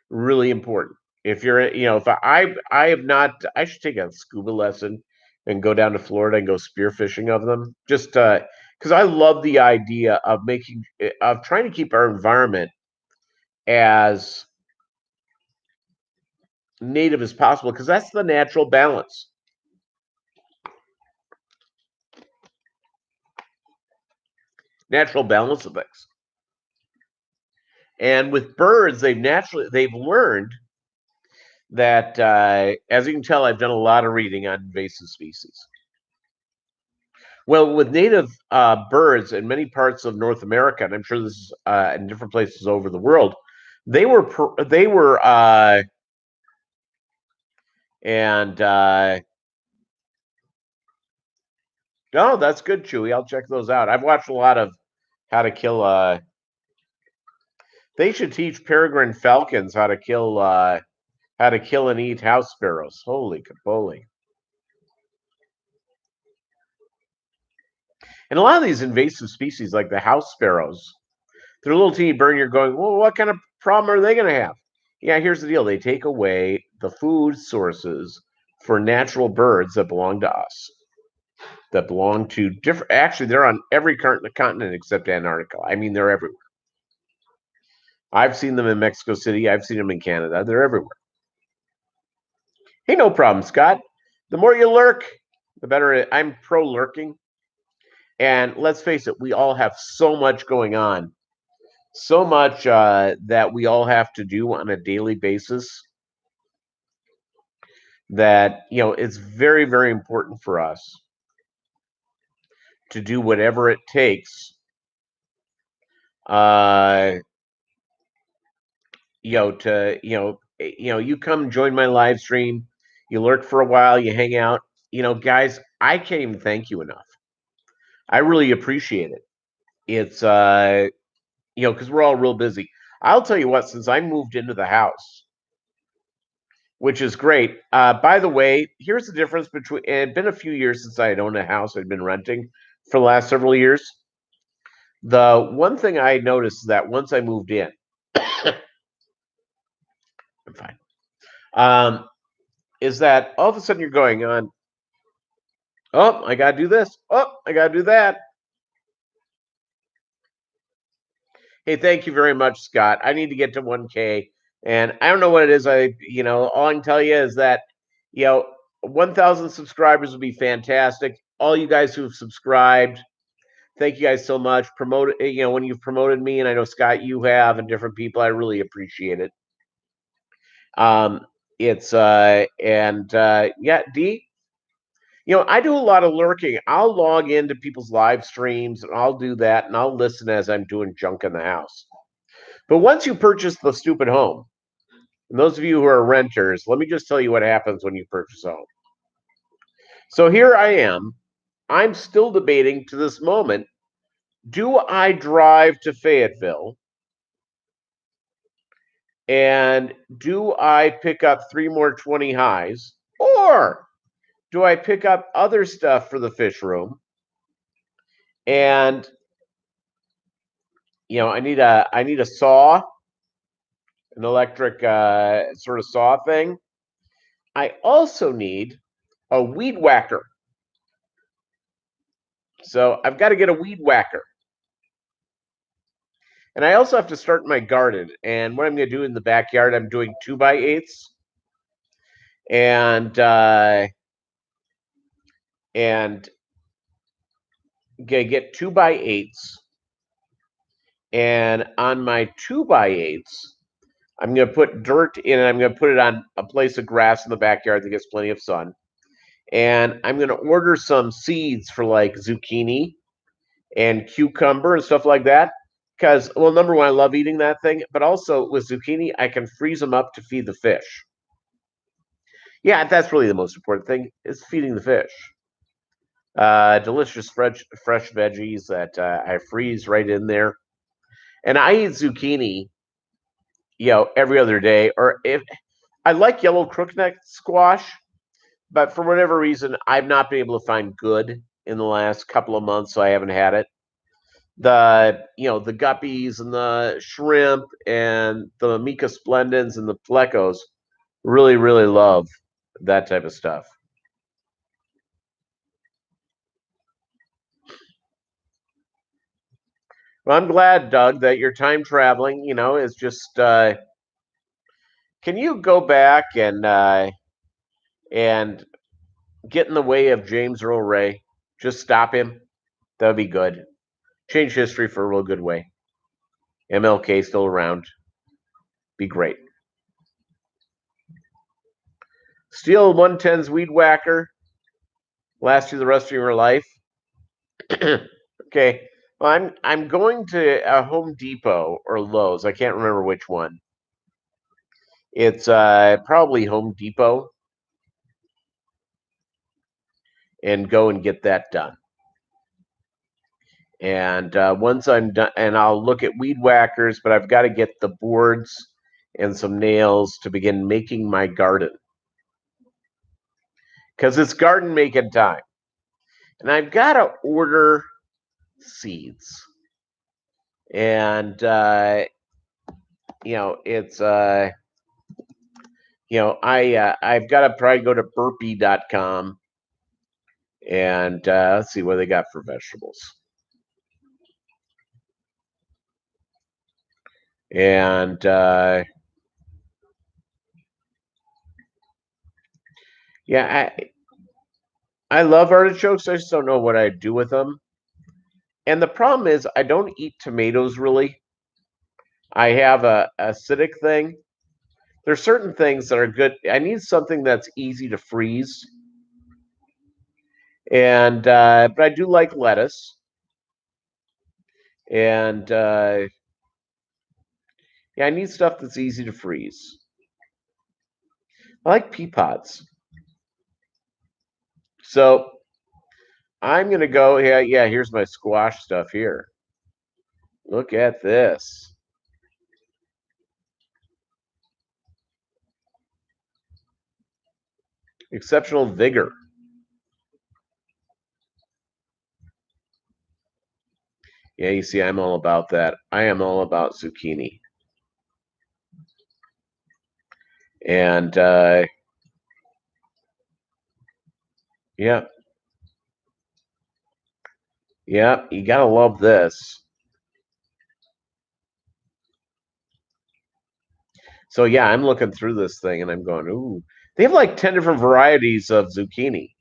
[SPEAKER 1] Really important. If you're, if I have not, I should take a scuba lesson and go down to Florida and go spearfishing of them. Just because I love the idea of trying to keep our environment as native as possible, because that's the natural balance. natural balance of things. And with birds, they've learned that, as you can tell, I've done a lot of reading on invasive species. Well, with native birds in many parts of North America, and I'm sure this is in different places over the world, they were and oh, that's good, Chewy. I'll check those out. I've watched a lot of how to kill. They should teach peregrine falcons how to kill and eat house sparrows. Holy capoli! And a lot of these invasive species, like the house sparrows, they're a little teeny bird. You're going, well, what kind of problem are they going to have? Yeah, here's the deal: they take away the food sources for natural birds that belong to us, that belong to different. Actually, they're on every continent except Antarctica. I mean, they're everywhere. I've seen them in Mexico City. I've seen them in Canada. They're everywhere. Hey, no problem, Scott. The more you lurk, the better. I'm pro lurking. And let's face it, we all have so much going on, so much that we all have to do on a daily basis that, it's very, very important for us to do whatever it takes, you come join my live stream, you lurk for a while, you hang out, guys, I can't even thank you enough. I really appreciate it. It's, because we're all real busy. I'll tell you what, since I moved into the house, which is great. By the way, here's the difference between, it had been a few years since I had owned a house. I'd been renting for the last several years. The one thing I noticed is that once I moved in, I'm fine, is that all of a sudden you're going on, oh, I got to do this. Oh, I got to do that. Hey, thank you very much, Scott. I need to get to 1K, and I don't know what it is. All I can tell you is that, 1,000 subscribers would be fantastic. All you guys who have subscribed, thank you guys so much. Promote, when you've promoted me, and I know Scott, you have, and different people, I really appreciate it. It's yeah, D. I do a lot of lurking. I'll log into people's live streams, and I'll do that, and I'll listen as I'm doing junk in the house. But once you purchase the stupid home, and those of you who are renters, let me just tell you what happens when you purchase a home. So here I am. I'm still debating to this moment, do I drive to Fayetteville and do I pick up 3 more 20 highs, or do I pick up other stuff for the fish room? And I need a saw, an electric sort of saw thing. I also need a weed whacker. So I've got to get a weed whacker. And I also have to start my garden. And what I'm going to do in the backyard, I'm doing 2x8s. And gonna get 2x8s. And on my 2x8s, I'm gonna put dirt in and I'm gonna put it on a place of grass in the backyard that gets plenty of sun. And I'm gonna order some seeds for like zucchini and cucumber and stuff like that. Because, well, number one, I love eating that thing, but also with zucchini, I can freeze them up to feed the fish. Yeah, that's really the most important thing, is feeding the fish. Delicious fresh veggies that I freeze right in there. And I eat zucchini, every other day. Or if I like yellow crookneck squash, but for whatever reason, I've not been able to find good in the last couple of months, so I haven't had it. The guppies and the shrimp and the mica splendens and the plecos really, really love that type of stuff. Well, I'm glad, Doug, that your time traveling, is just. Can you go back and get in the way of James Earl Ray? Just stop him. That would be good. change history for a real good way. MLK still around. Be great. Steel 110's Weed Whacker. Last you the rest of your life. Okay. Well, I'm going to Home Depot or Lowe's. I can't remember which one. It's probably Home Depot, and go and get that done. And once I'm done, and I'll look at weed whackers, but I've got to get the boards and some nails to begin making my garden, because it's garden making time. And I've got to order seeds. And it's I've got to probably go to burpee.com and let's see what they got for vegetables. And I love artichokes. I just don't know what I'd do with them. And the problem is I don't eat tomatoes really. I have a acidic thing. There's certain things that are good. I need something that's easy to freeze. And but I do like lettuce. And I need stuff that's easy to freeze. I like pea pods. So I'm going to go, here's my squash stuff here. Look at this. Exceptional vigor. Yeah, you see, I'm all about that. I am all about zucchini. And yeah, you gotta love this. So yeah, I'm looking through this thing and I'm going, ooh, they have like 10 different varieties of zucchini.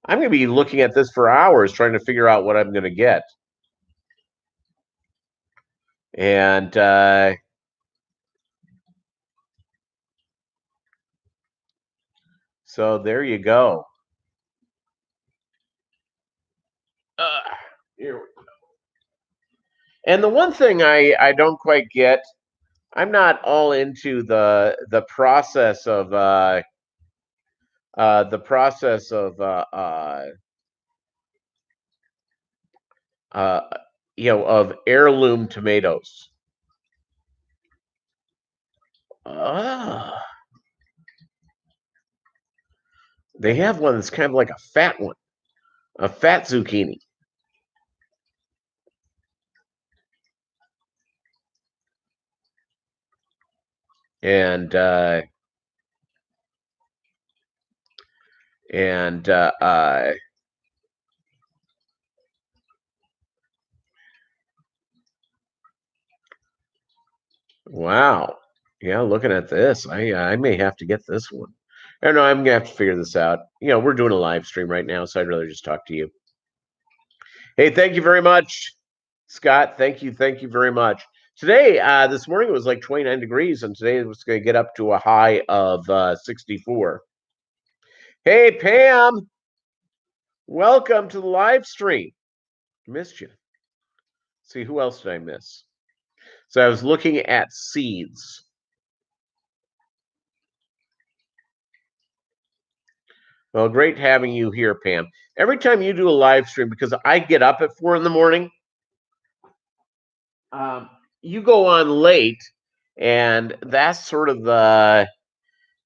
[SPEAKER 1] I'm gonna be looking at this for hours trying to figure out what I'm gonna get. And so there you go. Here we go. And the one thing I don't quite get, I'm not all into the process of of heirloom tomatoes. They have one that's kind of like a fat one, a fat zucchini. And wow. Yeah, looking at this, I may have to get this one. I don't know, I'm gonna have to figure this out. We're doing a live stream right now, so I'd rather just talk to you. Hey, thank you very much, Scott. Thank you very much. Today, this morning it was like 29 degrees, and today it was going to get up to a high of 64. Hey, Pam, welcome to the live stream. Missed you. See, who else did I miss? So I was looking at seeds. Well, great having you here, Pam. Every time you do a live stream, because I get up at 4 in the morning, you go on late, and that's sort of the,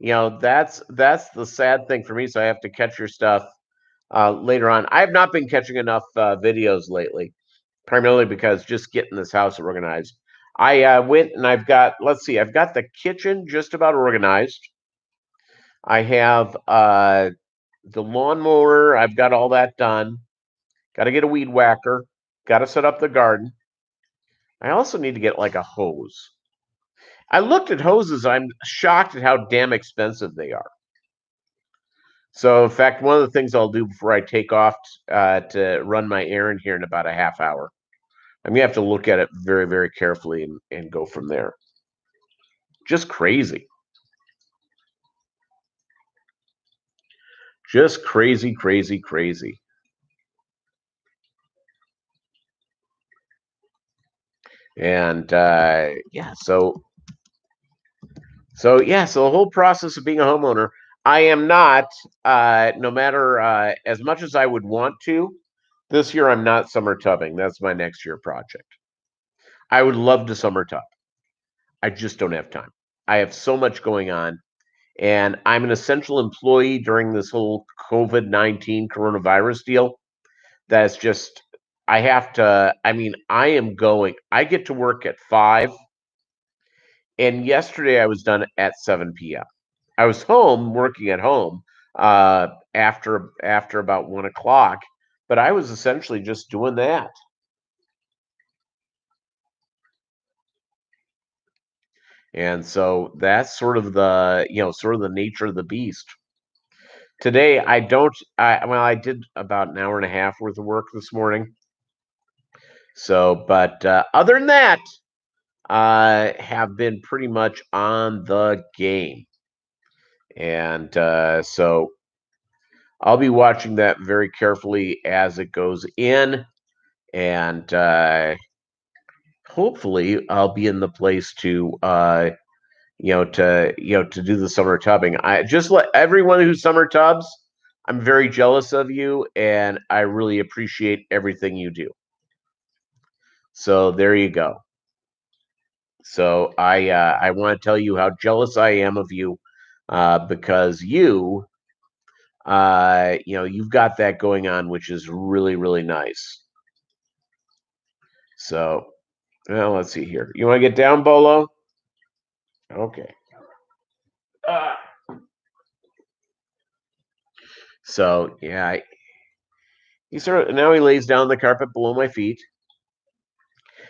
[SPEAKER 1] that's the sad thing for me. So I have to catch your stuff later on. I have not been catching enough videos lately, primarily because just getting this house organized. I went and I've got the kitchen just about organized. I have the lawnmower. I've got all that done. Got to get a weed whacker. Got to set up the garden. I also need to get like a hose. I looked at hoses. I'm shocked at how damn expensive they are. So, in fact, one of the things I'll do before I take off to run my errand here in about a half hour, I'm gonna have to look at it very, very carefully and go from there. Just crazy. Just crazy, crazy, crazy. And yeah, so the whole process of being a homeowner, I am not, no matter as much as I would want to, this year I'm not summer tubbing. That's my next year project. I would love to summer tub. I just don't have time. I have so much going on, and I'm an essential employee during this whole COVID-19 coronavirus deal. That's just, I have to, I mean, I get to work at 5, and yesterday I was done at 7 p.m. I was home working at home after about 1 o'clock, but I was essentially just doing that. And so that's sort of the nature of the beast. Today I don't well, I did about an hour and a half worth of work this morning. So, but other than that, I have been pretty much on the game. And so I'll be watching that very carefully as it goes in, and hopefully I'll be in the place to to do the summer tubbing. I just let everyone who summer tubs. I'm very jealous of you, and I really appreciate everything you do. So there you go. So I want to tell you how jealous I am of you, because you've got that going on, which is really, really nice. So, well, let's see here. You want to get down, Bolo? Okay. Uh, so yeah, he sort of now he lays down the carpet below my feet.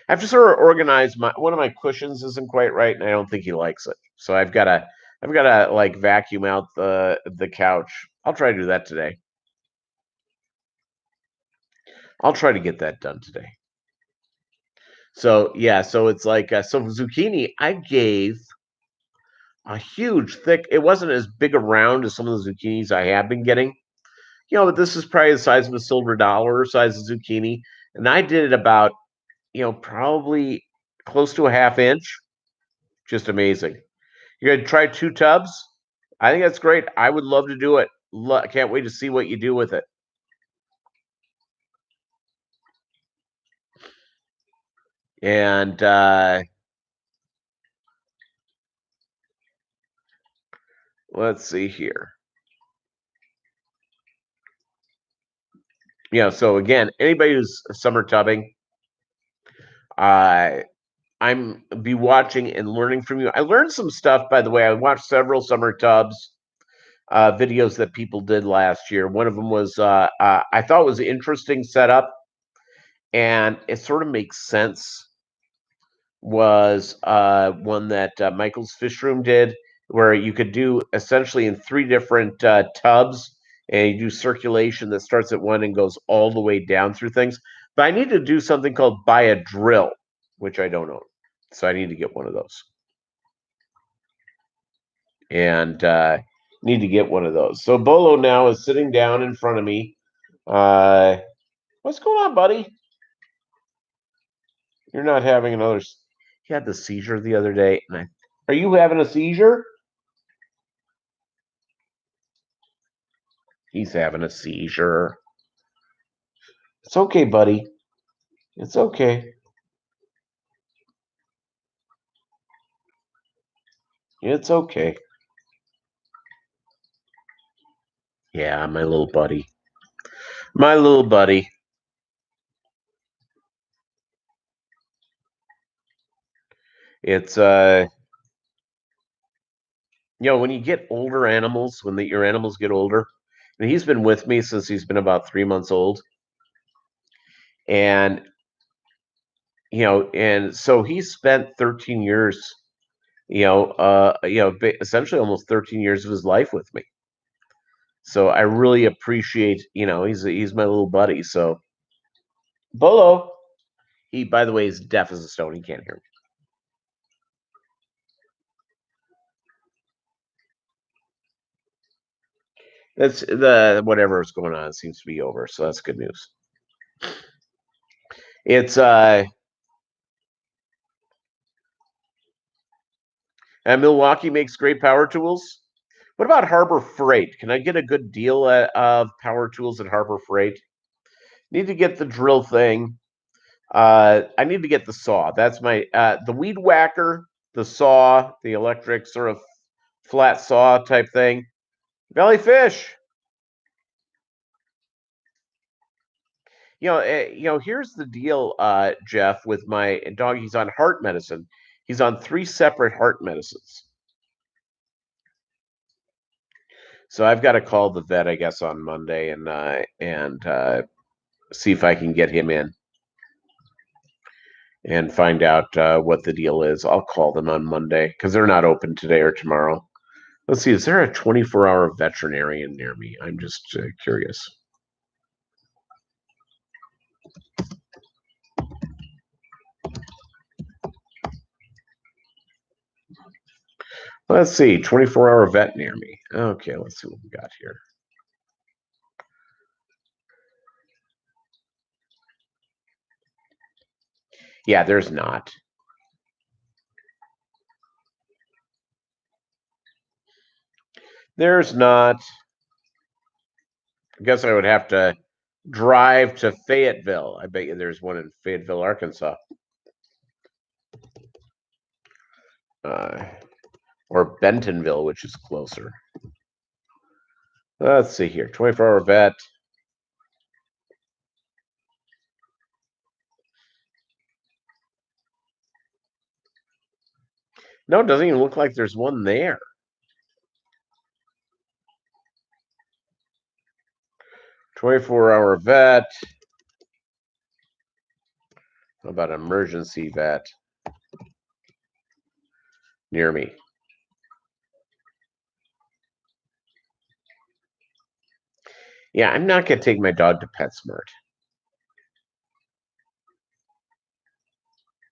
[SPEAKER 1] I have to sort of organize my one of my cushions isn't quite right, and I don't think he likes it. So I've gotta like vacuum out the couch. I'll try to do that today. I'll try to get that done today. So yeah, so it's like so zucchini. I gave a huge thick. It wasn't as big around as some of the zucchinis I have been getting. But this is probably the size of a silver dollar size of zucchini, and I did it about probably close to a half inch. Just amazing. You're gonna try 2 tubs? I think that's great. I would love to do it. Can't wait to see what you do with it. And let's see here. So again, anybody who's summer tubbing, uh, I'm be watching and learning from you. I learned some stuff, by the way. I watched several summer tubs videos that people did last year. One of them was I thought was an interesting setup, and it sort of makes sense. Was one that Michael's Fish Room did, where you could do essentially in 3 different tubs, and you do circulation that starts at one and goes all the way down through things. But I need to do something called buy a drill, which I don't own, so I need to get one of those. And need to get one of those. So Bolo now is sitting down in front of me. What's going on, buddy? You're not having another. He had the seizure the other day, and are you having a seizure? He's having a seizure. It's okay, buddy. It's okay. It's okay. Yeah, my little buddy. My little buddy. It's when you get older animals, your animals get older, and he's been with me since he's been about 3 months old, and and so he spent 13 years, essentially almost 13 years of his life with me. So I really appreciate, he's my little buddy. So Bolo, He, by the way, is deaf as a stone. He can't hear me. That's the whatever is going on seems to be over, so that's good news. It's and Milwaukee makes great power tools. What about Harbor Freight? Can I get a good deal of power tools at Harbor Freight? Need to get the drill thing. I need to get the saw. That's my the weed whacker, the saw, the electric sort of flat saw type thing. Belly fish. Here's the deal, Jeff, with my dog. He's on heart medicine. He's on 3 separate heart medicines. So I've got to call the vet, I guess, on Monday and see if I can get him in and find out what the deal is. I'll call them on Monday because they're not open today or tomorrow. Let's see, is there a 24-hour veterinarian near me? I'm just curious. Let's see, 24-hour vet near me. Okay, let's see what we got here. Yeah, there's not. There's not. I guess I would have to drive to Fayetteville. I bet you there's one in Fayetteville, Arkansas. Or Bentonville, which is closer. Let's see here. 24-hour vet. No, it doesn't even look like there's one there. 24-hour vet. How about emergency vet near me? Yeah, I'm not going to take my dog to PetSmart.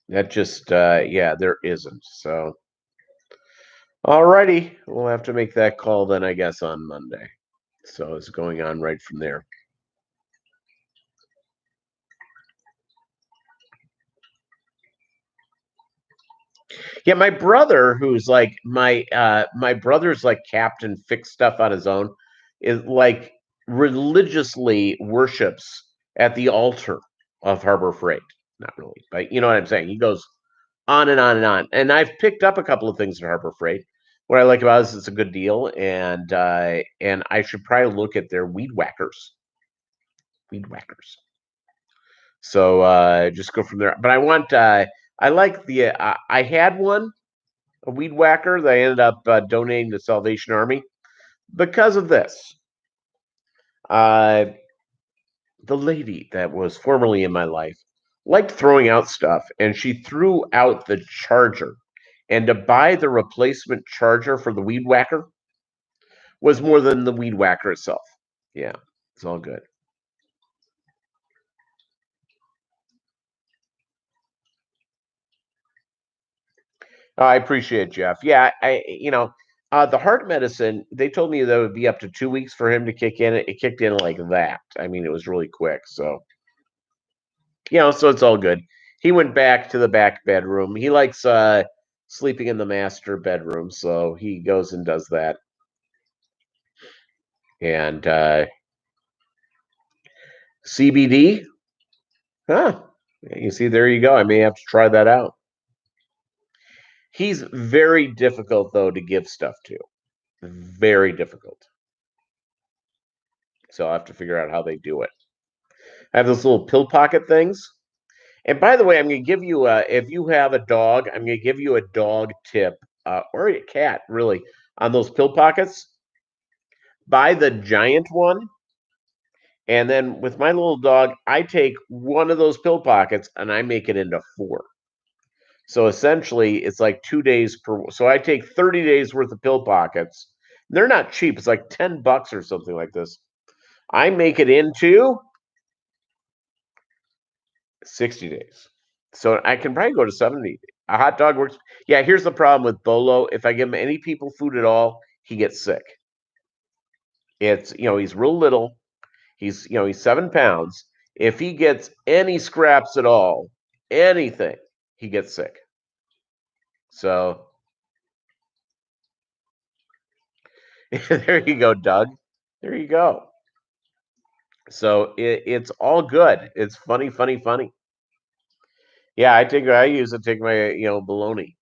[SPEAKER 1] That just, yeah, there isn't. So, alrighty, we'll have to make that call then, I guess, on Monday. So it's going on right from there. Yeah, my brother, who's like my brother's like captain, fixed stuff on his own, is like religiously worships at the altar of Harbor Freight. Not really, but you know what I'm saying. He goes on and on and on. And I've picked up a couple of things at Harbor Freight. What I like about it is it's a good deal, and I should probably look at their weed whackers. Weed whackers. So just go from there. But I want I like the I had one, a weed whacker that I ended up donating to Salvation Army because of this. Uh, the lady that was formerly in my life liked throwing out stuff, and she threw out the charger. And to buy the replacement charger for the weed whacker was more than the weed whacker itself. Yeah, it's all good. I appreciate it, Jeff. Yeah, the heart medicine, they told me that would be up to 2 weeks for him to kick in. It kicked in like that. I mean, it was really quick. So, so it's all good. He went back to the back bedroom. He likes sleeping in the master bedroom, so he goes and does that. And CBD, huh? You see, there you go. I may have to try that out. He's very difficult though to give stuff to. Very difficult. So I'll have to figure out how they do it. I have those little pill pocket things. And by the way, I'm going to give you if you have a dog, I'm going to give you a dog tip or a cat really on those pill pockets. Buy the giant one. And then with my little dog, I take one of those pill pockets and I make it into 4. So essentially, it's like 2 days per. So I take 30 days worth of pill pockets. They're not cheap. It's like $10 or something like this. I make it into 60 days. So I can probably go to 70. A hot dog works. Yeah, here's the problem with Bolo. If I give him any people food at all, he gets sick. It's, he's real little. He's 7 pounds. If he gets any scraps at all, anything, he gets sick. So there you go, Doug. There you go. So it's all good. It's funny, funny, funny. Yeah, I use it to take my, bologna.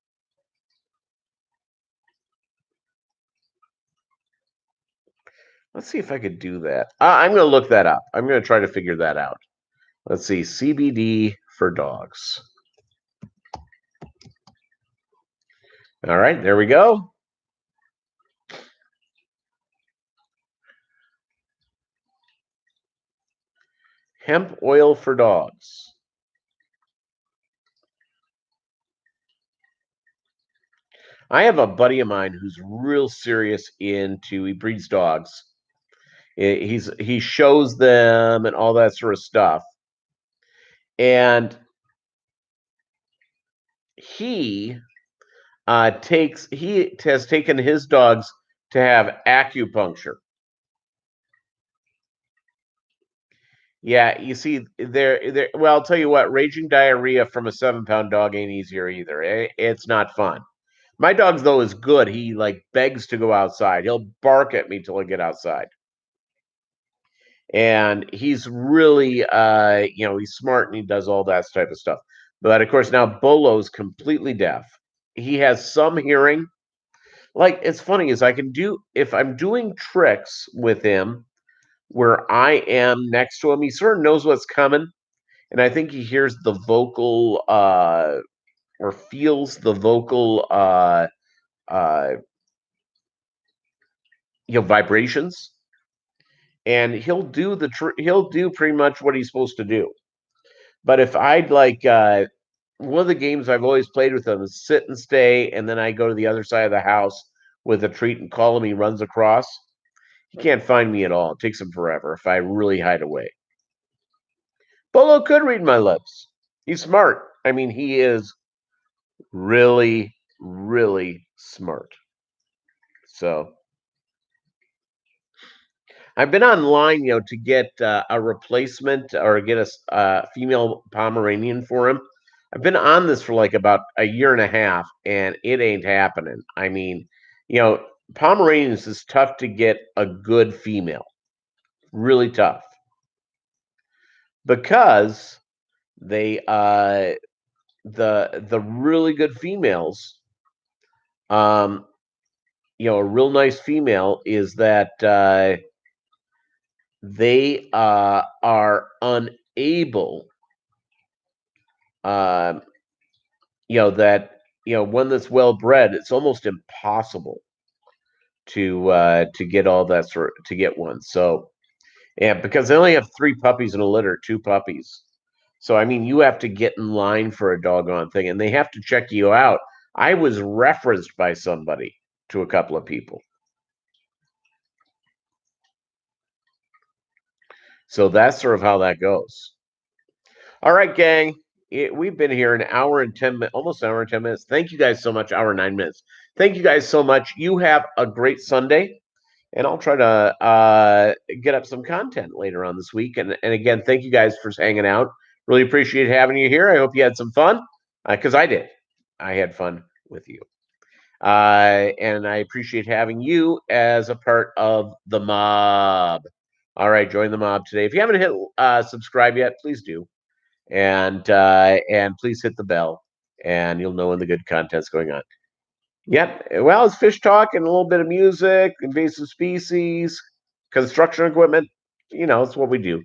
[SPEAKER 1] Let's see if I could do that. I'm going to look that up. I'm going to try to figure that out. Let's see, CBD for dogs. All right, there we go. Hemp oil for dogs. I have a buddy of mine who's real serious he breeds dogs. He shows them and all that sort of stuff. And he he has taken his dogs to have acupuncture. Yeah, you see, there. Well, I'll tell you what, raging diarrhea from a 7 pound dog ain't easier either. It's not fun. My dog's though is good. He like begs to go outside. He'll bark at me till I get outside. And he's really, he's smart and he does all that type of stuff. But of course, now Bolo's completely deaf. He has some hearing. Like it's funny is I can do if I'm doing tricks with him where I am next to him, he sort of knows what's coming, and I think he hears the vocal or feels the vocal uh, vibrations, and he'll do pretty much what he's supposed to do. But if I'd like one of the games I've always played with him is sit and stay, and then I go to the other side of the house with a treat and call him. He runs across. He can't find me at all. It takes him forever if I really hide away. Bolo could read my lips. He's smart. I mean, he is really, really smart. So I've been online, to get a replacement or get a female Pomeranian for him. I've been on this for like about a year and a half, and it ain't happening. I mean, Pomeranians is tough to get a good female, really tough, because they the really good females, um, a real nice female is that they are unable, um, that one that's well bred, it's almost impossible to get all that sort to get one. So yeah, because they only have 3 puppies in a litter, 2 puppies. So I mean, you have to get in line for a doggone thing, and they have to check you out. I was referenced by somebody to a couple of people. So that's sort of how that goes. All right, gang. We've been here an hour and 10 minutes, almost an hour and 10 minutes. Thank you guys so much. Hour and 9 minutes. Thank you guys so much. You have a great Sunday, and I'll try to get up some content later on this week. And again, thank you guys for hanging out. Really appreciate having you here. I hope you had some fun, because I did. I had fun with you. And I appreciate having you as a part of the mob. All right, join the mob today. If you haven't hit subscribe yet, please do, and please hit the bell, and you'll know when the good content's going on. Yep. Well, it's fish talk and a little bit of music, invasive species, construction equipment. It's what we do.